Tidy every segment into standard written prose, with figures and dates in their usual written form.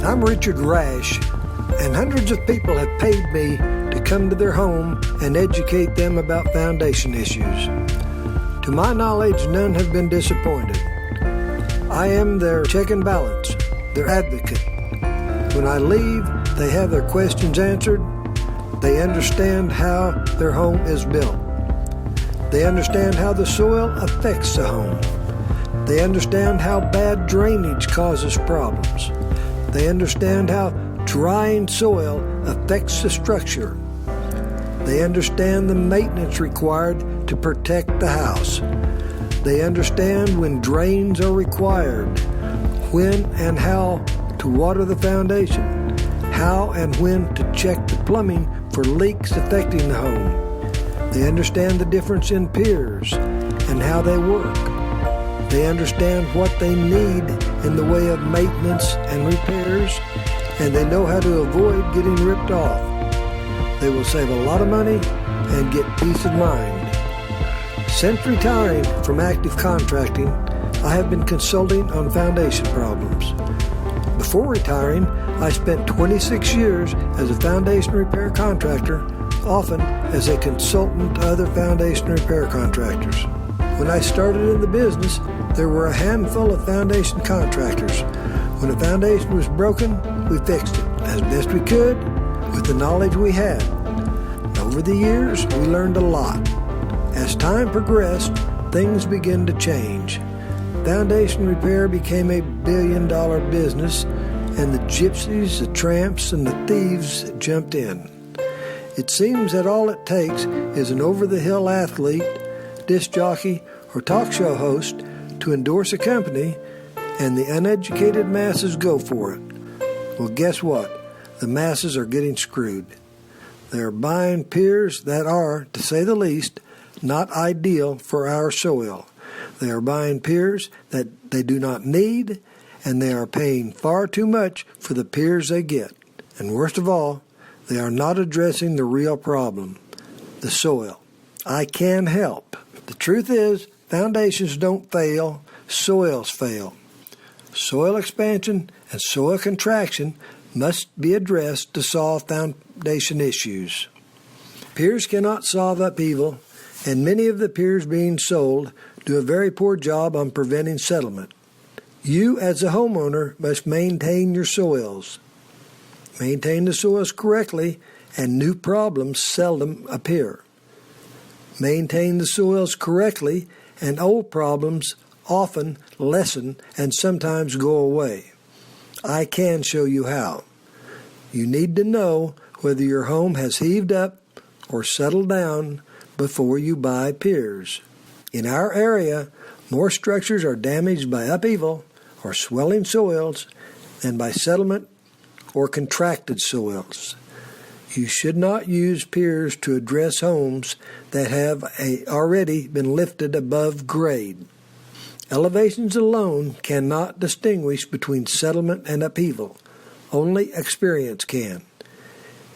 I'm Richard Rash, and hundreds of people have paid me to come to their home and educate them about foundation issues. To my knowledge, none have been disappointed. I am their check and balance, their advocate. When I leave, they have their questions answered. They understand how their home is built. They understand how the soil affects the home. They understand how bad drainage causes problems. They understand how drying soil affects the structure. They understand the maintenance required to protect the house. They understand when drains are required, when and how to water the foundation, how and when to check the plumbing for leaks affecting the home. They understand the difference in piers and how they work. They understand what they need in the way of maintenance and repairs, and they know how to avoid getting ripped off. They will save a lot of money and get peace of mind. Since retiring from active contracting, I have been consulting on foundation problems. Before retiring, I spent 26 years as a foundation repair contractor, often as a consultant to other foundation repair contractors. When I started in the business, there were a handful of foundation contractors. When a foundation was broken, we fixed it as best we could with the knowledge we had. Over the years, we learned a lot. As time progressed, things began to change. Foundation repair became a billion-dollar business, and the gypsies, the tramps, and the thieves jumped in. It seems that all it takes is an over-the-hill athlete, disc jockey, or talk show host to endorse a company, and the uneducated masses go for it. Well, guess what? The masses are getting screwed. They are buying piers that are, to say the least, not ideal for our soil. They are buying piers that they do not need, and they are paying far too much for the piers they get. And worst of all, they are not addressing the real problem, the soil. I can help. The truth is, foundations don't fail, soils fail. Soil expansion and soil contraction must be addressed to solve foundation issues. Piers cannot solve upheaval, and many of the piers being sold do a very poor job on preventing settlement. You, as a homeowner, must maintain your soils. Maintain the soils correctly, and new problems seldom appear. Maintain the soils correctly, and old problems often lessen and sometimes go away. I can show you how. You need to know whether your home has heaved up or settled down before you buy piers. In our area, more structures are damaged by upheaval or swelling soils than by settlement or contracted soils. You should not use piers to address homes that have already been lifted above grade. Elevations alone cannot distinguish between settlement and upheaval. Only experience can.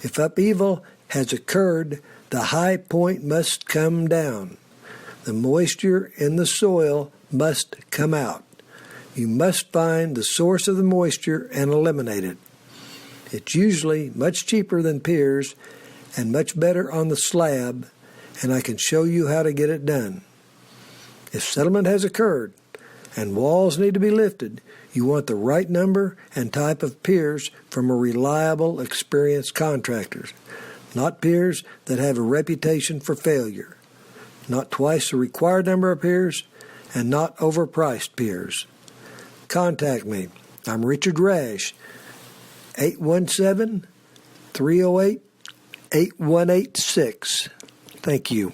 If upheaval has occurred, the high point must come down. The moisture in the soil must come out. You must find the source of the moisture and eliminate it. It's usually much cheaper than piers and much better on the slab, and I can show you how to get it done. If settlement has occurred and walls need to be lifted, you want the right number and type of piers from a reliable, experienced contractor, not piers that have a reputation for failure, not twice the required number of piers, and not overpriced piers. Contact me. I'm Richard Rash, 817-308-8186. Thank you.